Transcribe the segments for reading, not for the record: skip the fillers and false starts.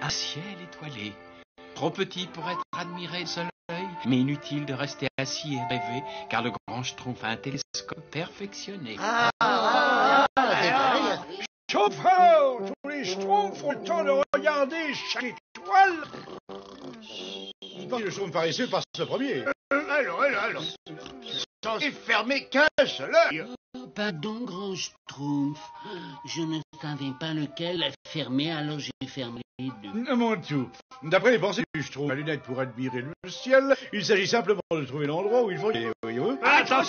Un ciel étoilé, trop petit pour être admiré de seul œil, mais inutile de rester assis et rêver, car le grand Schtroumpf a un télescope perfectionné. Chauffeur, tous les Schtroumpfs ont le temps de regarder chaque étoile. Le Schtroumpf paresseux passe le premier. Alors. Censé fermer qu'un seul œil. Pardon, grand Schtroumpf. Je ne savais pas lequel est fermé, alors j'ai fermé les deux. Mon tout. D'après les pensées du Schtroumpf, la lunette pour admirer le ciel, il s'agit simplement de trouver l'endroit où il faut y aller. Voyez-vous ? Attention!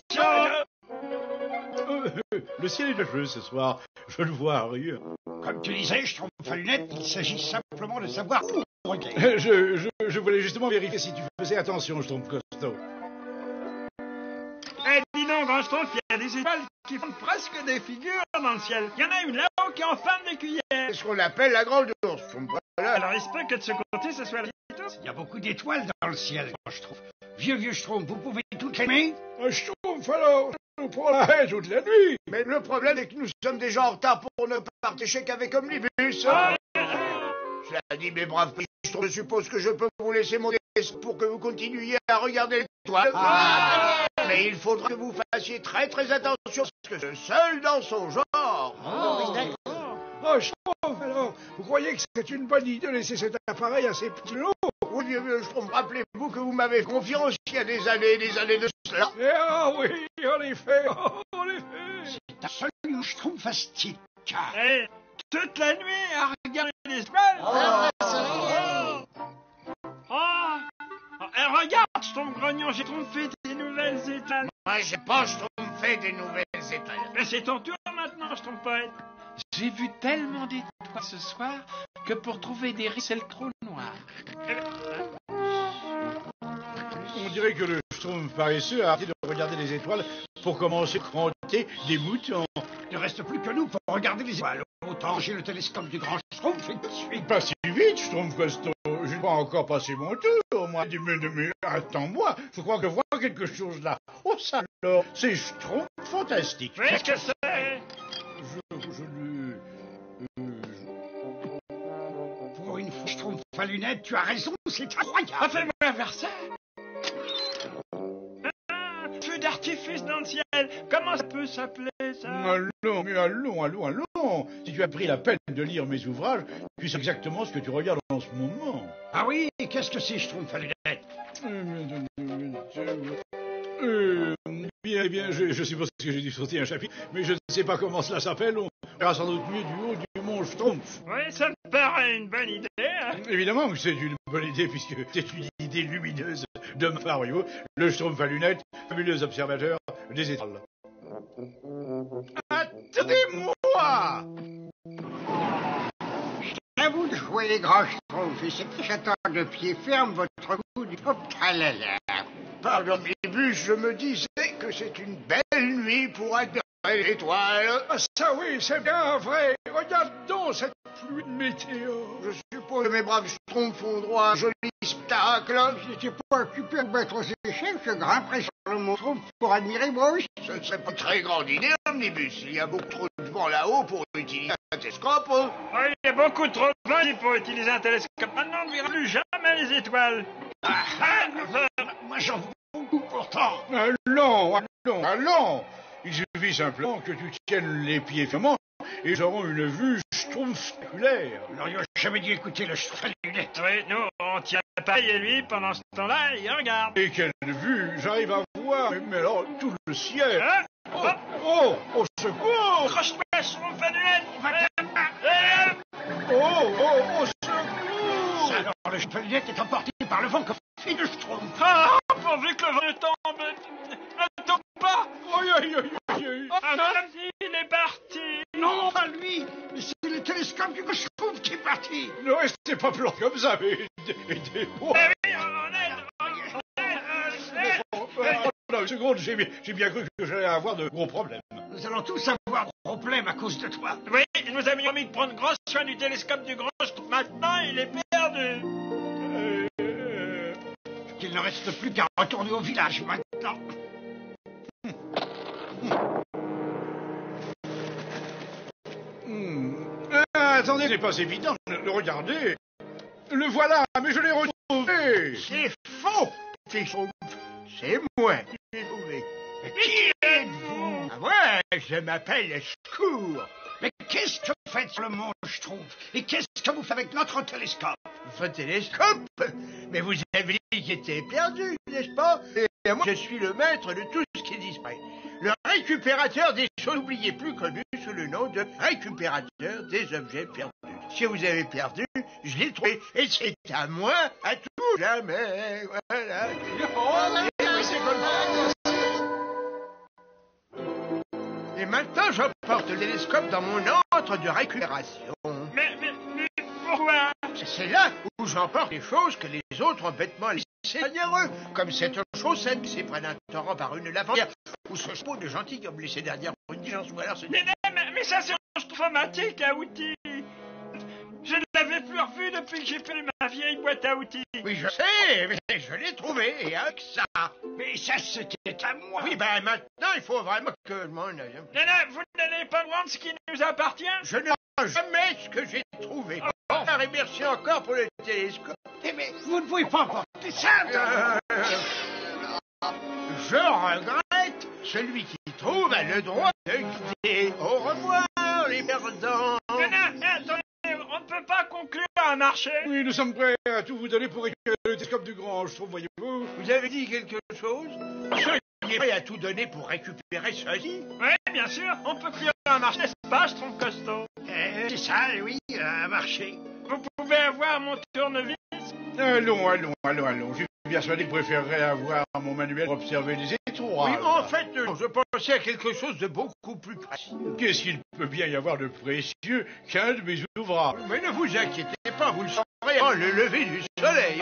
Le ciel est de feu ce soir. Je ne vois rien. Comme tu disais, Schtroumpf à lunettes, il s'agit simplement de savoir où regarder. Je voulais justement vérifier si tu faisais attention, Schtroumpf costaud. Eh, dis donc, grand Schtroumpf, il y a des étoiles qui font presque des figures dans le ciel. Il y en a une là-haut qui est en forme de cuillère. C'est ce qu'on appelle la grande ours. Voilà. Alors, il se peut que de ce côté, ce soit la petite ours. Il y a beaucoup d'étoiles dans le ciel, je trouve. Vieux Schtroumpf, vous pouvez toutes les aimer? Schtroumpf, alors, nous pourrons la haie toute la nuit. Mais le problème est que nous sommes déjà en retard pour ne pas partir qu'avec Omnibus. Cela dit, mes braves Schtroumpf, je suppose que je peux vous laisser mon dessin pour que vous continuiez à regarder l'étoile. Mais il faudra que vous fassiez très très attention, parce que c'est seul dans son genre. Schtroumpf, alors, vous croyez que c'est une bonne idée de laisser cet appareil assez petit lot? Oui, vieux Schtroumpf, rappelez-vous que vous m'avez confiance il y a des années de cela. Oui, en effet, C'est absolument Schtroumpfastique. Eh, toute la nuit à regarder les étoiles. Regarde, Schtroumpf grognon, j'ai trompé des nouvelles étoiles. Moi, j'ai pas Schtroumpfé des nouvelles étoiles. Mais c'est ton tour maintenant, Schtroumpf poète. J'ai vu tellement d'étoiles ce soir que pour trouver des riz, c'est le trou noir. On dirait que le Schtroumpf paresseux a arrêté de regarder les étoiles pour commencer à compter des moutons. Il ne reste plus que nous pour regarder les étoiles. Autant j'ai le télescope du grand Schtroumpf et tout de suite. Pas si vite, Schtroumpf costaud. Je n'ai pas encore passé mon tour, moi. Mais attends-moi, je crois que je vois quelque chose là. Oh, ça alors, c'est Schtroumpf fantastique. Qu'est-ce que c'est? Pour une fois, Schtroumpf à lunettes, tu as raison, c'est incroyable. Fais-moi vers ça. Feu d'artifice dans le ciel. Comment ça peut s'appeler, ça? Allons. Si tu as pris la peine de lire mes ouvrages, tu sais exactement ce que tu regardes en ce moment. Ah oui, qu'est-ce que c'est, Schtroumpf à lunettes? Bien, je suppose que j'ai dû sauter un chapitre, mais je ne sais pas comment cela s'appelle. On verra sans doute mieux du haut du mont Schtroumpf. Oui, ça me paraît une bonne idée. Hein? Évidemment que c'est une bonne idée, puisque c'est une idée lumineuse de ma part, voyez-vous. Le Schtroumpf à lunettes, fabuleux observateur des étoiles. Attendez-moi! À vous de jouer les grands Schtroumpfs, et c'est que j'attends de pied ferme votre coup du tralala. Pardon, Omnibus, je me disais que c'est une belle nuit pour admirer l'étoile. Ah, ça oui, c'est bien vrai. Regarde donc cette pluie de météo. Je suppose que mes braves Schtroumpfs ont droit à un joli spectacle. Je n'étais pas occupé de mettre aux échelles, je grimperais sur le mont Schtroumpf pour admirer moi aussi. Ce ne serait pas une très grande idée, Omnibus. Il y a beaucoup trop de vent là-haut pour utiliser un télescope. Oui, il y a beaucoup trop de vent pour utiliser un télescope. Maintenant, on ne verra plus jamais les étoiles. Moi, j'en veux beaucoup pourtant. Allons. Il suffit simplement que tu tiennes les pieds fermement et nous aurons une vue Schtroumpf-spectaculaire. Vous n'auriez jamais dû écouter le Schtroumpf à lunettes. Oui, nous, on tient pareil et lui, pendant ce temps-là, il regarde. Et quelle vue! J'arrive à voir, mais alors, tout le ciel! Hein? Au secours! Accroche-toi, Schtroumpf à lunettes. Au secours! Alors, le Schtroumpf à lunettes est emporté par le vent comme fait de Schtroumpf. Ah, pourvu que le vent ne tombe. Ne tombe pas. Aïe. Il est parti. Non, pas lui. Mais c'est le télescope du Schtroumpf qui est parti. Ne restez pas plan comme ça, mais aidez-moi! Oui, on aide. Une seconde, j'ai bien cru que j'allais avoir de gros problèmes. Nous allons tous avoir des problèmes à cause de toi. Oui, il nous a promis de prendre grand soin du télescope du grand Schtroumpf. Maintenant, il est perdu. Qu'il ne reste plus qu'à retourner au village maintenant. Attendez, ce n'est pas évident. Regardez. Le voilà, mais je l'ai retrouvé. C'est faux, petit Schtroumpf. C'est moi qui l'ai trouvé. Mais qui êtes-vous? Ah, moi, je m'appelle Secours. Mais qu'est-ce que vous faites sur le mont Schtroumpf? Et qu'est-ce que vous faites avec notre télescope? Votre télescope? Mais vous avez dit qu'il était perdu, n'est-ce pas? Et moi, je suis le maître de tout ce qui disparaît. Le récupérateur des choses, n'oubliez plus, connu sous le nom de récupérateur des objets perdus. Si vous avez perdu, je l'ai trouvé. Et c'est à moi, à tout jamais. Voilà. Et oui, c'est comme ça. Et maintenant, j'emporte le télescope dans mon antre de récupération. Mais pourquoi? C'est là où j'emporte les choses que les autres ont bêtement laissées derrière eux, comme cette chaussette qui s'est pris d'un torrent par une lavandère, ou ce chapeau de gentil qui a laissé derrière pour une diligence, ou alors ce... Mais ça, c'est un informatique à outils. Je ne l'avais plus revu depuis que j'ai fait ma vieille boîte à outils. Oui, je sais, mais je l'ai trouvé, et avec ça. Mais ça, c'était à moi. Oui, ben maintenant, il faut vraiment que je m'en aille. Vous n'allez pas me rendre ce qui nous appartient? Je ne rends jamais ce que j'ai trouvé. Et merci encore pour le télescope. Mais vous ne pouvez pas porter ça. Je regrette. Celui qui trouve a le droit de quitter. Au revoir, les perdants. Attendez, on ne peut pas conclure un marché. Oui, nous sommes prêts à tout vous donner pour récupérer le télescope du grand Schtroumpf, voyez-vous. Vous avez dit quelque chose? Soyez prêts à tout donner pour récupérer ceci? Oui, bien sûr, on peut conclure un marché, n'est-ce pas, je trouve costaud. C'est ça, oui, un marché. Vous pouvez avoir mon tournevis? Allons. Je suis persuadé que vous préférerez avoir mon manuel pour observer les étoiles. Oui, en fait, je pensais à quelque chose de beaucoup plus précieux. Qu'est-ce qu'il peut bien y avoir de précieux qu'un de mes ouvrages? Mais ne vous inquiétez pas, vous le saurez avant le lever du soleil.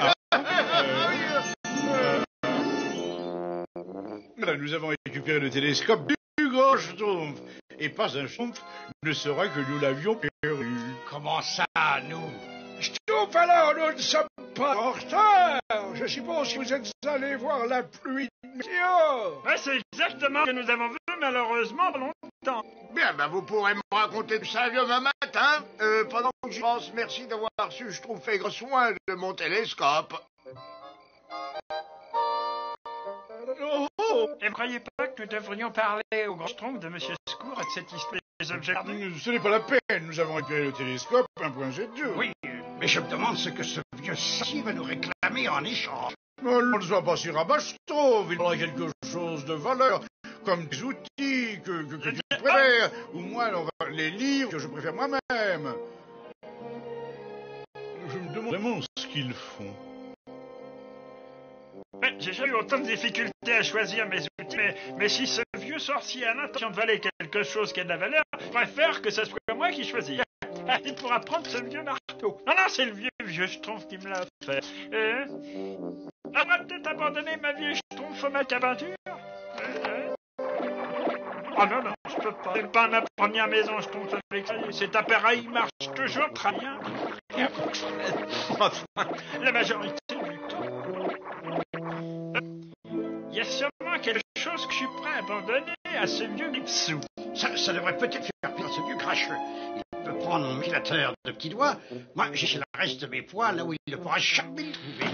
Nous avons récupéré le télescope du grand Schtroumpf. Et pas un Schtroumpf ne saura que nous l'avions perdu. Comment ça, nous? Schtroumpf, alors, nous ne sommes pas en retard. Je suppose que vous êtes allés voir la pluie de météo. Ouais, c'est exactement ce que nous avons vu, malheureusement, longtemps. Bien, vous pourrez me raconter tout ça demain matin. Pendant que j'y pense, merci d'avoir su, je trouve, fait grand soin de mon télescope. Et ne croyez pas que nous devrions parler au grand Schtroumpf de Monsieur Secours et de cette histoire des objets perdus? Ce n'est pas la peine, nous avons récupéré le télescope, un point c'est tout. Oui, mais je me demande ce que ce vieux saci va nous réclamer en échange. On ne soit pas si rabastro, il faudra quelque chose de valeur, comme des outils que tu préfères, ou moi les livres que je préfère moi-même. Je me demande vraiment ce qu'ils font. J'ai jamais eu autant de difficultés à choisir mes outils, mais si ce vieux sorcier a l'intention de valer quelque chose qui a de la valeur, je préfère que ce soit moi qui choisis. Il pourra prendre ce vieux marteau. Non, c'est le vieux Schtroumpf qui me l'a fait. On va peut-être abandonner ma vieille Schtroumpf au mec à peinture. Oh non, je peux pas. C'est pas ma première maison, Schtroumpf avec ça. Cet appareil marche toujours très bien. Enfin, la majorité du temps. Il y a sûrement quelque chose que je suis prêt à abandonner à ce vieux Lipsou. Ça devrait peut-être faire pire ce vieux cracheux. Il peut prendre mon mutilateur de petits doigts. Moi, j'ai le reste de mes poids là où il ne pourra jamais le trouver.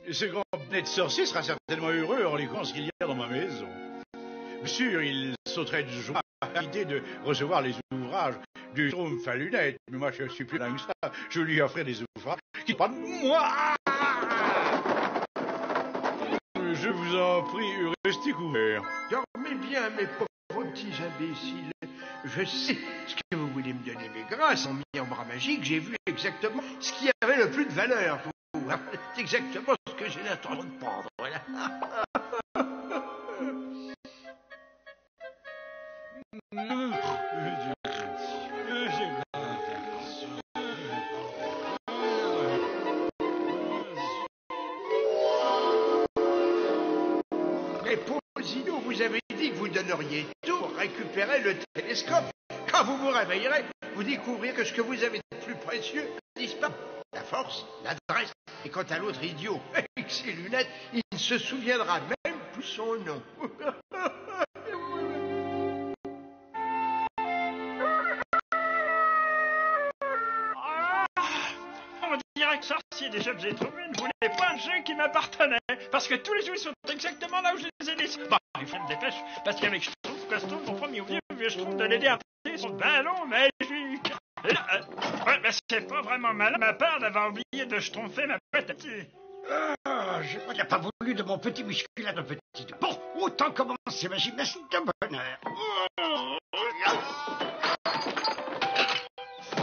Et ce grand bonnet de sorcier sera certainement heureux en lisant ce qu'il y a dans ma maison. Bien sûr, il sauterait de joie à l'idée de recevoir les ouvrages du Schtroumpf à lunettes. Mais moi, je suis plus dingue que ça. Je lui offrirai des ouvrages qui parlent de moi. Je vous en prie, restez couverts. Dormez bien, mes pauvres petits imbéciles. Je sais ce que vous voulez me donner, mais grâce à mon bras magique, j'ai vu exactement ce qui avait le plus de valeur pour vous. C'est exactement ce que j'ai l'intention de prendre. Voilà. Mais Posino, vous avez dit que vous donneriez tout pour récupérer le télescope. Quand vous vous réveillerez, vous découvrirez que ce que vous avez de plus précieux disparaît. La force, l'adresse. Et quant à l'autre idiot, avec ses lunettes, il ne se souviendra même plus son nom. On directeur sorcier des objets trouvés ne voulait pas un jeu qui m'appartenait. Parce que tous les jouets sont exactement là où je les ai laissés. Bon, il faut me dépêche, parce qu'avec Schtroumpf Costume, mon premier vieux Schtroumpf de l'aider à porter son ballon magique. Et là, ouais, mais c'est pas vraiment malin de ma part d'avoir oublié de schtroumpfer ma boîte à outils. Ah, je crois qu'il n'a pas voulu de mon petit musculaire de petit. Bon, autant commencer ma gymnastique de bonheur.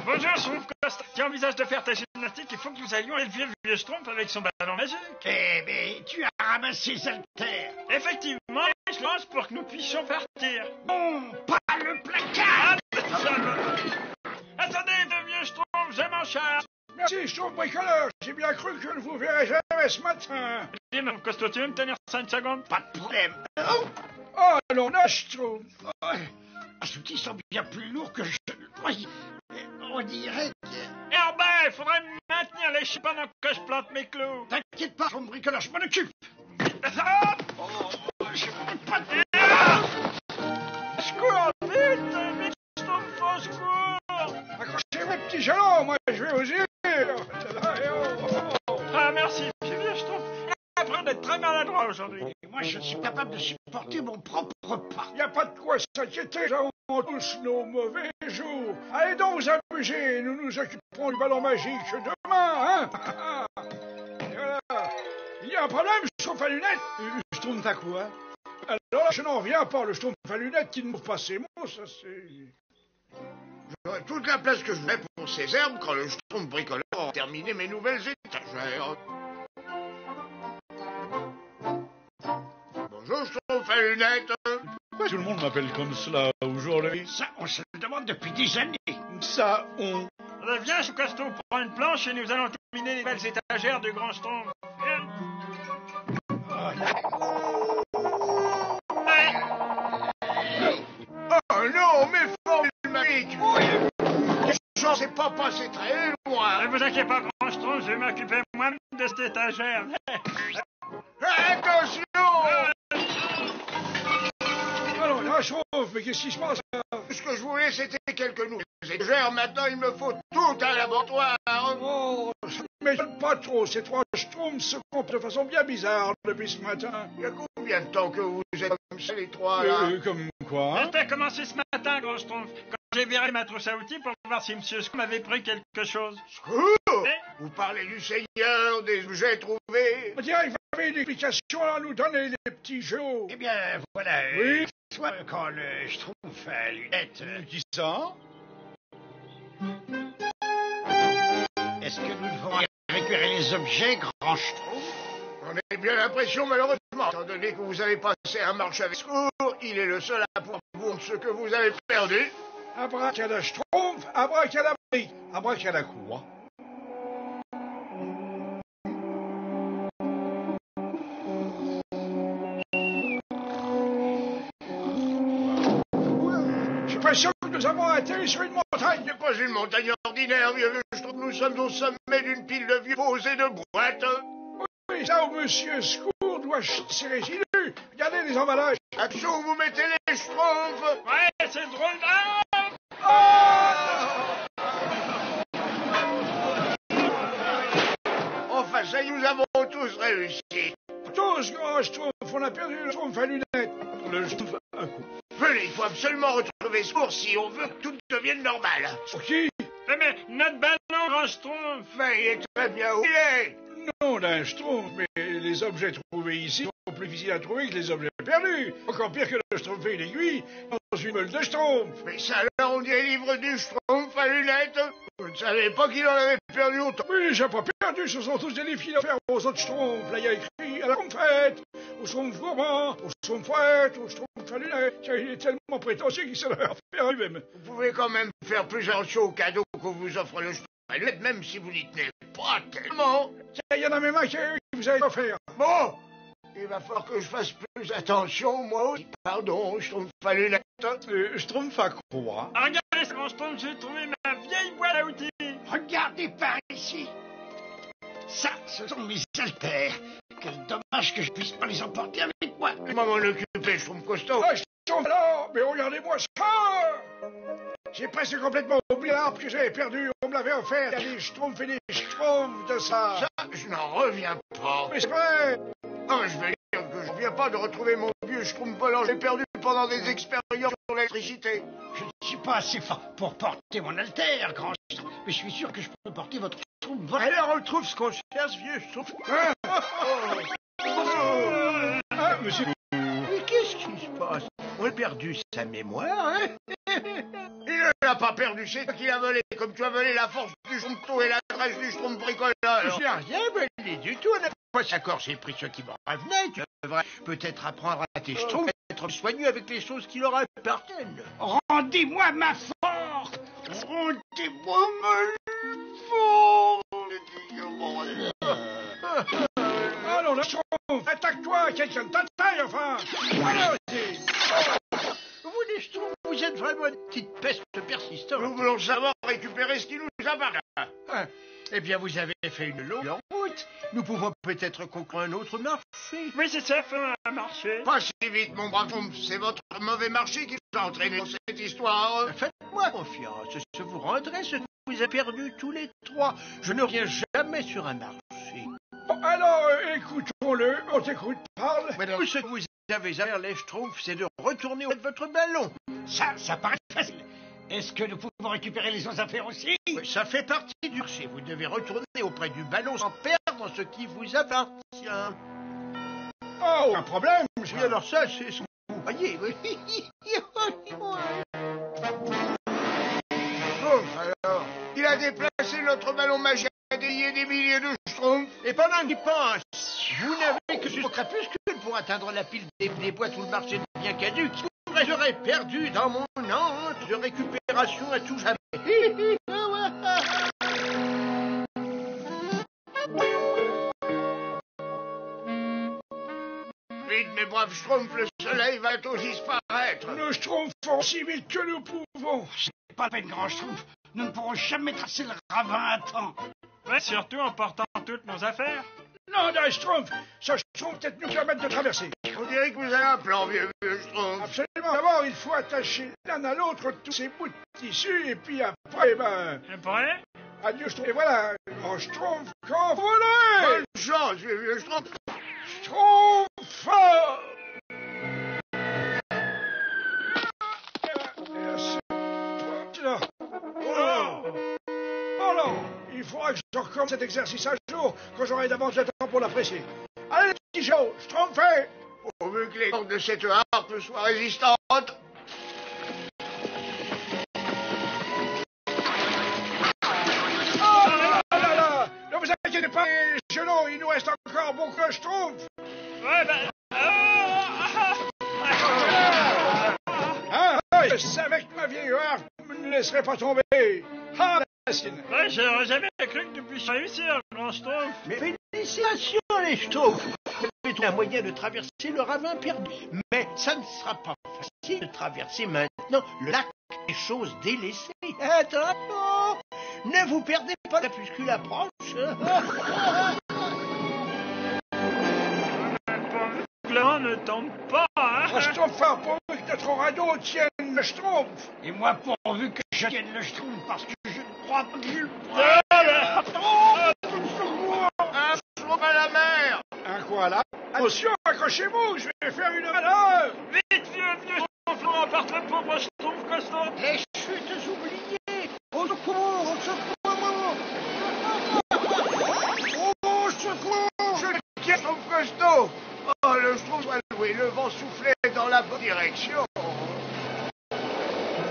Bonjour, Schtroumpf Costume. Tu envisages de faire ta gymnastique, il faut que nous allions élever le vieux Schtroumpf avec son ballon magique. Eh ben, tu as ramassé les haltères. Effectivement, je lance pour que nous puissions partir. Non, pas le placard. Attendez, de vieux Schtroumpf, je m'en charge. Merci, Schtroumpf bricoleur. J'ai bien cru que je ne vous verrai jamais ce matin. Dis, mon costaud, tu veux me tenir 5 secondes? Pas de problème. Oh, alors là, Schtroumpf. Ce outil sont bien plus lourd que je... Oui, on dirait que... Eh ben, il faudrait maintenir les chiens pendant que je plante mes clous. T'inquiète pas, mon bricoleur, je m'en occupe. Je m'en pas de... Secours, vite, Schtroumpf, au secours. Accrochez mes petits jalons, moi je vais aux yeux. Ah, merci, vieux Schtroumpf. Après d'être très maladroit aujourd'hui. Et moi, je suis capable de supporter mon propre pas. Y a pas de quoi s'inquiéter, nous avons tous nos mauvais jours. Allez donc vous amuser, nous nous occuperons du ballon magique demain, hein. Voilà. Il y a un problème, Schtroumpf à lunettes. Schtroumpf à quoi? Alors là, je n'en reviens pas, le Schtroumpf à lunettes qui ne m'ouvre pas ses mots, ça c'est... J'aurai toute la place que je voulais pour ces herbes quand le Schtroumpf bricoleur aura terminé mes nouvelles étagères. Bonjour, Schtroumpf à lunettes. Pourquoi tout le monde m'appelle comme cela aujourd'hui? Ça, on se le demande depuis des années. Ça, on... Viens, Costaud, prends une planche et nous allons terminer les belles étagères du grand Schtroumpf. Viens. Oh non, mais forme magique. Je sais pas passer très loin. Ne vous inquiétez pas, grand Schtroumpf, je vais m'occuper moi-même de cette étagère. Attention! Alors là, Schtroumpf, mais qu'est-ce qui se passe là? Ce que je voulais, c'était quelques nouvelles étagères. Maintenant, il me faut tout un laboratoire. Oh, ça ne m'étonne pas trop, ces trois Schtroumpfs se comportent de façon bien bizarre depuis ce matin. Il y a combien de temps que vous êtes comme ça, les trois, là? Comme quoi? C'était commencé ce matin, grand Schtroumpf, quand j'ai viré ma trousse à outils pour voir si Monsieur Schtroumpf m'avait pris quelque chose. Vous parlez du Seigneur, des objets trouvés? On dirait que vous avez une explication à nous donner, les petits jeux. Eh bien, voilà. Oui. Soit quand le Schtroumpf à lunettes... Qui ça? Est-ce que nous devons récupérer les objets, grand Schtroumpf? On a bien l'impression, malheureusement, étant donné que vous avez passé un marche avec secours, il est le seul à pouvoir vous ce que vous avez perdu. Abracadabra Schtroumpf, abracadabra. Abracadabra quoi? Je suis pas sûr que nous avons atterri sur une montagne. Ce n'est pas une montagne ordinaire, vieux. Je trouve que nous sommes au sommet d'une pile de vieux posés de boîtes. Oui, là où Monsieur Scour doit ses résidus. Regardez les emballages. Attention, vous mettez les Schtroumpfs. Ouais, c'est drôle. Ah! Enfin, ça y est, nous avons tous réussi. Tous, grand Schtroumpf, on a perdu le Schtroumpf à lunettes. Le Schtroumpf à quoi? Venez, il faut absolument retrouver ce cours si on veut que tout devienne normal. Pour qui? Mais notre ballon, grand Schtroumpf. Mais il est très bien où il est. Non, d'un Schtroumpf, mais les objets trouvés ici sont plus difficiles à trouver que les objets perdus. Encore pire que le Schtroumpf et une aiguille dans une meule de Schtroumpf. Mais ça, alors, on dit un livre du Schtroumpf à lunettes. Vous ne savez pas qu'il en avait perdu autant. Oui, j'ai pas perdu, ce sont tous des livres qu'il a offerts aux autres Schtroumpfs. Là, il y a écrit à la confête, au Schtroumpf gourmand, au Schtroumpf fouette, au Schtroumpf à lunettes. Tiens, il est tellement prétentieux qu'il se l'a fait lui-même. Vous pouvez quand même faire plus attention aux cadeaux que vous offre le Schtroumpf à lunettes, même si vous n'y tenez pas tellement. Tiens, il y en a même un qui vous a offert. Bon, il va falloir que je fasse plus attention, moi aussi. Pardon, Schtroumpf à lunettes. Schtroumpf à quoi? Regardez, grand Schtroumpf, j'ai trouvé ma vieille boîte à outils. Regardez par ici. Ça, ce sont mes haltères. Quel dommage que je puisse pas les emporter avec moi. Comment m'en occuper, Schtroumpf costaud? Ah, Schtroumpf alors, mais regardez-moi ça. J'ai presque complètement oublié l'arbre que j'avais perdu. On me l'avait offert. Il y a des schtroumpfs et des schtroumpfs de ça. Ça, je n'en reviens pas. Mais c'est vrai. Ah, mais je vais dire que je viens pas de retrouver mon vieux schtroumpf volant. J'ai perdu pendant des expériences sur l'électricité. Je ne suis pas assez fort pour porter mon altère, grand schtroumpf, mais je suis sûr que je peux porter votre schtroumpf volant. Alors on trouve ce qu'on cherche, vieux schtroumpf. Ah, monsieur... Mais qu'est-ce qui se passe? On a perdu sa mémoire, hein? Il ne l'a pas perdu, c'est toi qui l'as volé, comme tu as volé la force du schtroumpf et l'adresse du schtroumpf bricoleur. Je n'ai rien volé du tout. On n'a pas d'accord, j'ai pris ce qui me revenait. Tu devrais peut-être apprendre à tes schtroumpfs à être soigneux avec les choses qui leur appartiennent. Rendez-moi ma force! Rendez-moi ma force! Allons, le schtroumpf. Attaque-toi, quelqu'un de ta taille, enfin. Allons-y. Vous, les schtroumpfs, vous êtes vraiment une petite peste persistante. Nous voulons savoir récupérer ce qui nous appartient. Ah, eh bien, vous avez fait une longue route. Nous pouvons peut-être conclure un autre marché. Oui, c'est ça, fait un marché. Pas si vite, mon brave schtroumpf. C'est votre mauvais marché qui vous a entraîné dans cette histoire. Faites-moi confiance. Je vous rendrai ce que vous avez perdu tous les trois. Je ne reviens jamais sur un marché. Bon, alors, écoutons-le. On t'écoute. Parle. Madame, ce que vous avez à faire, les schtroumpfs, c'est de retourner avec votre ballon. Ça paraît facile. Est-ce que nous pouvons récupérer les autres affaires aussi? Oui, ça fait partie du marché. Vous devez retourner auprès du ballon sans perdre ce qui vous appartient. Oh, un problème. Oui, alors ça, c'est ce que vous voyez. Oui. Alors, il a déplacé notre ballon magique à des milliers de schtroumpfs. Et pendant qu'il pense, vous n'avez que jusqu'au crépuscule pour atteindre la pile des boîtes où le marché devient caduc. Je serais perdu dans mon antre de récupération à tout jamais. Vite, mes braves schtroumpfs, le soleil va bientôt disparaître. Nous schtroumpfons aussi vite que nous pouvons. C'est pas la peine, grand schtroumpf. Nous ne pourrons jamais tracer le ravin à temps. Ouais, surtout en portant toutes nos affaires. Non, d'un schtroumpf. Ce schtroumpf peut-être nous permettre de traverser. On dirait que vous avez un plan, vieux schtroumpf. Absolument. D'abord, il faut attacher l'un à l'autre tous ces bouts de tissu, et puis après, Après? adieu schtroumpf. Et voilà, grand schtroumpf, quand vous voulez. Bonne chance, vieux schtroumpf. Schtroumpf. Oh non, il faudra que je recommence cet exercice un jour, quand j'aurai davantage de temps pour l'apprécier. Allez, petit Joe, schtroumpfez. Pourvu que les cordes de cette harpe soient résistantes. Oh là là là, ne vous inquiétez pas, les genoux, il nous reste encore beaucoup de schtroumpfs. Ouais, ben... Je savais que ma vieille harpe ne me laisserait pas tomber. Ah, la sienne. Ouais, j'aurais jamais cru que tu puisses réussir, grand schtroumpf. Mais félicitations, les schtroumpfs. Vous avez trouvé un moyen de traverser le ravin perdu. Mais ça ne sera pas facile de traverser maintenant le lac des choses délaissées. Attends, ne vous perdez pas, la crépuscule approche. Là, ne tombe pas, hein. Un schtroumpf, pourvu que notre radeau tienne le schtroumpf. Et moi, pourvu que je tienne le schtroumpf, parce que je ne crois pas que je le Un schtroumpf à la mer. Un quoi là? Attention, accrochez-vous, je vais faire une manœuvre. Vite, vieux schtroumpf, on emporte le pauvre schtroumpf costaud. Les chutes oubliées. Au secours, au secours. Au secours. Je tiens schtroumpf costaud. Oh, le schtroumpf a loué, le vent soufflait dans la bonne direction.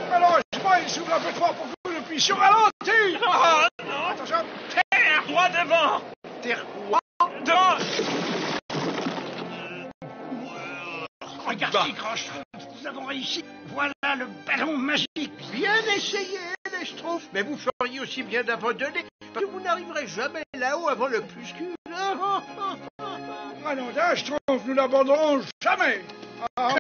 Malheureusement, il souffle un peu fort pour que nous puissions ralentir. Oh, non. Attention. Terre, roi devant. Terre quoi? Dans. Regardez, grand schtroumpf, nous avons réussi. Voilà le ballon magique. Bien essayé, les schtroumpfs. Mais vous feriez aussi bien d'abandonner, parce que vous n'arriverez jamais là-haut avant le crépuscule. Ah non, d'un schtroumpf, nous n'abandonnerons jamais. Ah,